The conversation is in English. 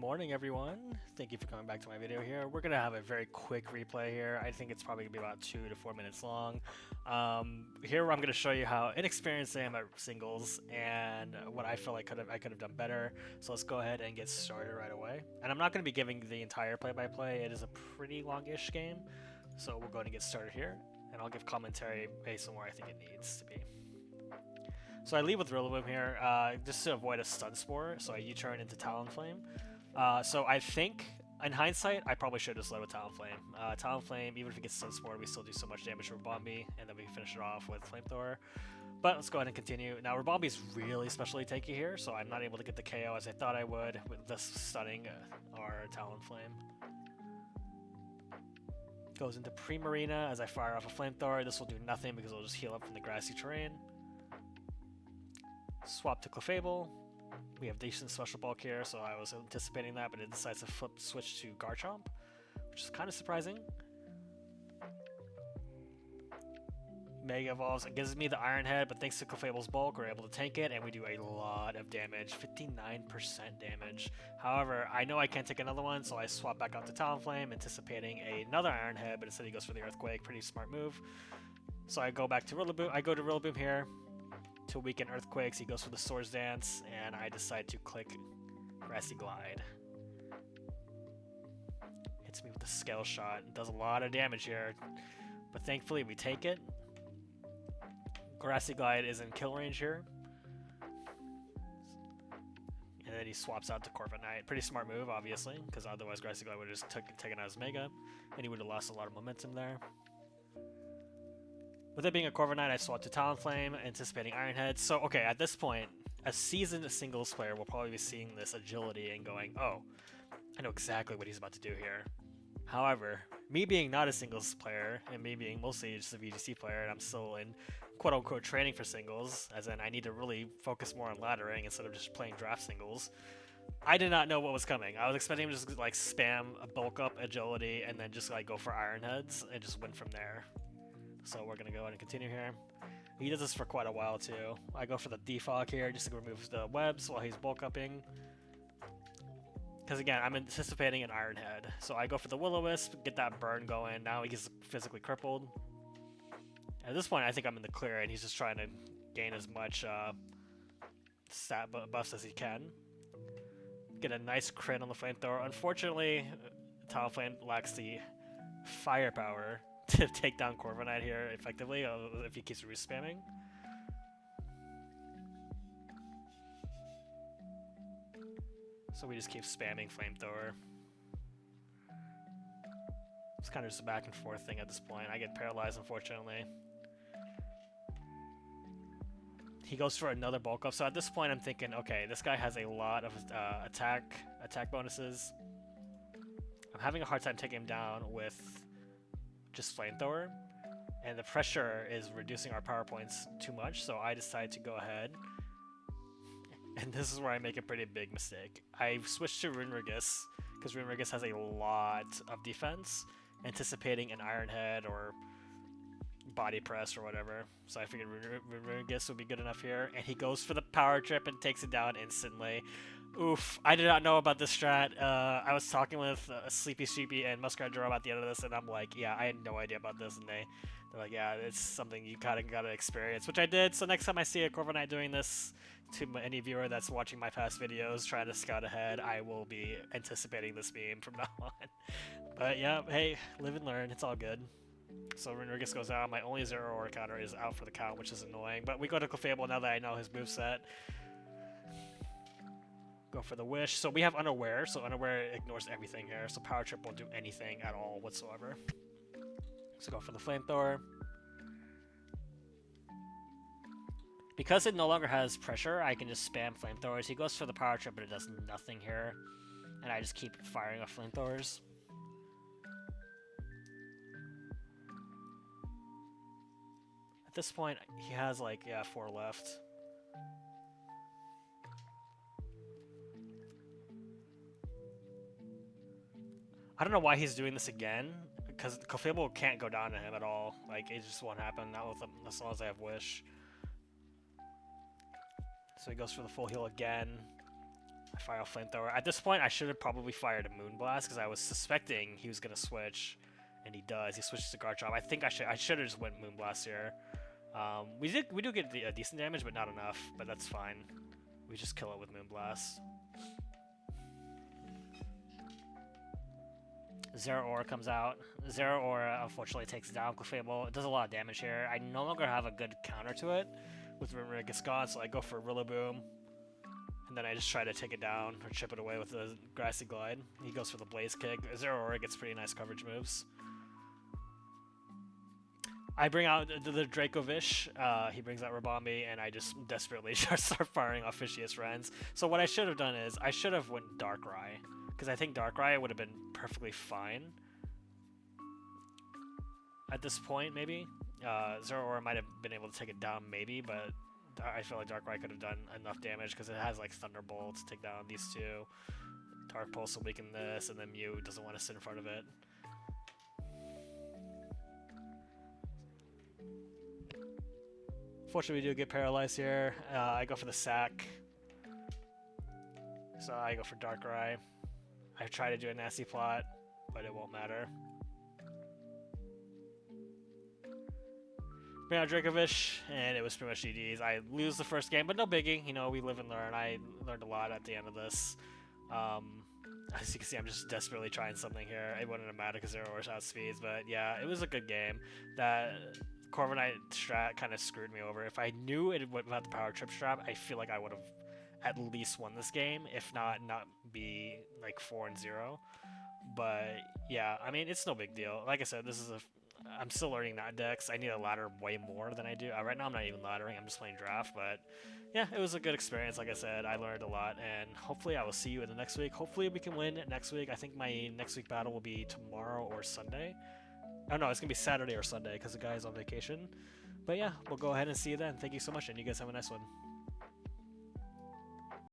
morning, everyone. Thank you for coming back to my video here. We're gonna have a very quick replay here. I think it's probably gonna be about 2 to 4 minutes long. Here I'm gonna show you how inexperienced I am at singles and what I feel like I could have done better. So let's go ahead and get started right away. And I'm not gonna be giving the entire play-by-play. It is a pretty longish game, so we'll go ahead and get started here. And I'll give commentary based on where I think it needs to be. So I lead with Rillaboom here, just to avoid a Stun Spore, so I U-turn into Talonflame. So I think, in hindsight, I probably should have just led with Talonflame. Talonflame, even if it gets Stun Spore, we still do so much damage to Rabombi, and then we finish it off with Flamethrower. But let's go ahead and continue. Now, Rabombi's really specially tanky here, so I'm not able to get the KO as I thought I would with this stunning our Talonflame. Goes into Primarina as I fire off a Flamethrower. This will do nothing because it'll just heal up from the grassy terrain. Swap to Clefable. We have decent special bulk here, so I was anticipating that, but it decides to switch to Garchomp, which is kind of surprising. Mega Evolves. It gives me the Iron Head, but thanks to Clefable's bulk, we're able to tank it, and we do a lot of damage, 59% damage. However, I know I can't take another one, so I swap back out to Talonflame, anticipating another Iron Head, but instead he goes for the Earthquake. Pretty smart move. So I go back to Rillaboom. I go to Rillaboom here to weaken Earthquakes. He goes for the Swords Dance, and I decide to click Grassy Glide. Hits me with the Scale Shot. It does a lot of damage here, but thankfully we take it. Grassy Glide is in kill range here. And then he swaps out to Corviknight. Pretty smart move, obviously, because otherwise Grassy Glide would have just taken out his Mega, and he would have lost a lot of momentum there. With it being a Corviknight, I swap to Talonflame, anticipating Iron Head. So, okay, at this point, a seasoned singles player will probably be seeing this agility and going, oh, I know exactly what he's about to do here. However, me being not a singles player, and me being mostly just a VGC player, and I'm still in quote-unquote training for singles, as in I need to really focus more on laddering instead of just playing draft singles, I did not know what was coming. I was expecting him to just like spam a bulk up agility and then just like go for Iron Heads and just win from there. So we're going to go ahead and continue here. He does this for quite a while too. I go for the defog here just to remove the webs while he's bulk upping. Because again, I'm anticipating an Iron Head. So I go for the Will-O-Wisp, get that burn going. Now he's physically crippled. At this point, I think I'm in the clear and he's just trying to gain as much stat buffs as he can. Get a nice crit on the Flamethrower. Unfortunately, Talonflame lacks the firepower to take down Corviknight here effectively if he keeps re-spamming. So we just keep spamming Flamethrower. It's kind of just a back and forth thing at this point. I get paralyzed, unfortunately. He goes for another bulk up. So at this point I'm thinking, okay, this guy has a lot of attack bonuses. I'm having a hard time taking him down with just Flamethrower, and the pressure is reducing our power points too much, so I decide to go ahead, and this is where I make a pretty big mistake. I switched to Runerigus, because Runerigus has a lot of defense, anticipating an Iron Head or Body Press or whatever, so I figured Runerigus would be good enough here, and he goes for the Power Trip and takes it down instantly. Oof, I did not know about this strat. I was talking with Sleepy Sheepy and Muskrat Jerome at the end of this, and I'm like, yeah, I had no idea about this, and they're like, yeah, it's something you gotta experience, which I did. So next time I see a Corviknight doing this, to any viewer that's watching my past videos trying to scout ahead, I will be anticipating this meme from now on. But yeah, hey, live and learn, it's all good. So Runerigus goes out, my only zero aura counter is out for the count, which is annoying, but we go to Clefable now that I know his moveset. Go for the Wish. So we have Unaware, so Unaware ignores everything here, so Power Trip won't do anything at all whatsoever. So go for the Flamethrower. Because it no longer has pressure, I can just spam Flamethrowers. He goes for the Power Trip, but it does nothing here, and I just keep firing off Flamethrowers. At this point, he has like, yeah, 4 left. I don't know why he's doing this again, because Clefable can't go down to him at all. Like, it just won't happen, not with him, as long as I have Wish. So he goes for the full heal again. I fire a flamethrower. At this point, I should have probably fired a Moonblast because I was suspecting he was gonna switch, and he does. He switches to Guard Drop. I think I should have just went Moonblast here. We do get a decent damage, but not enough. But that's fine. We just kill it with Moonblast. Zero Aura comes out. Zero Aura unfortunately takes down Clefable. It does a lot of damage here. I no longer have a good counter to it with Rimrigus gone, so I go for Rillaboom. And then I just try to take it down or chip it away with the Grassy Glide. He goes for the Blaze Kick. Zero Aura gets pretty nice coverage moves. I bring out the Dracovish. He brings out Rabombi, and I just desperately start firing off Fishious Rens. So what I should have done is I should have went Darkrai, because I think Darkrai would have been perfectly fine at this point. Maybe Zero Aura might have been able to take it down, maybe, but I feel like Darkrai could have done enough damage because it has like Thunderbolt to take down these two. Dark Pulse will weaken this, and then Mew doesn't want to sit in front of it. Fortunately, we do get paralyzed here. I go for the sack. So I go for Darkrai. I try to do a nasty plot, but it won't matter. Bring out Dracovish, and it was pretty much GG's. I lose the first game, but no biggie. You know, we live and learn. I learned a lot at the end of this. As you can see, I'm just desperately trying something here. It wouldn't have mattered because Zero Aura outspeeds, but yeah, it was a good game. That Corviknight strat kind of screwed me over. If I knew it without the Power Trip strat, I feel like I would have at least won this game, if not be like 4-0. But yeah, I mean, it's no big deal. Like I said, I'm still learning NATDEX. I need to ladder way more than I do. Right now I'm not even laddering, I'm just playing draft, but yeah, it was a good experience. Like I said, I learned a lot, and hopefully I will see you in the next week. Hopefully we can win next week. I think my next week battle will be tomorrow or Sunday. Oh no, it's gonna be Saturday or Sunday because the guy's on vacation. But yeah, we'll go ahead and see you then. Thank you so much, and you guys have a nice one.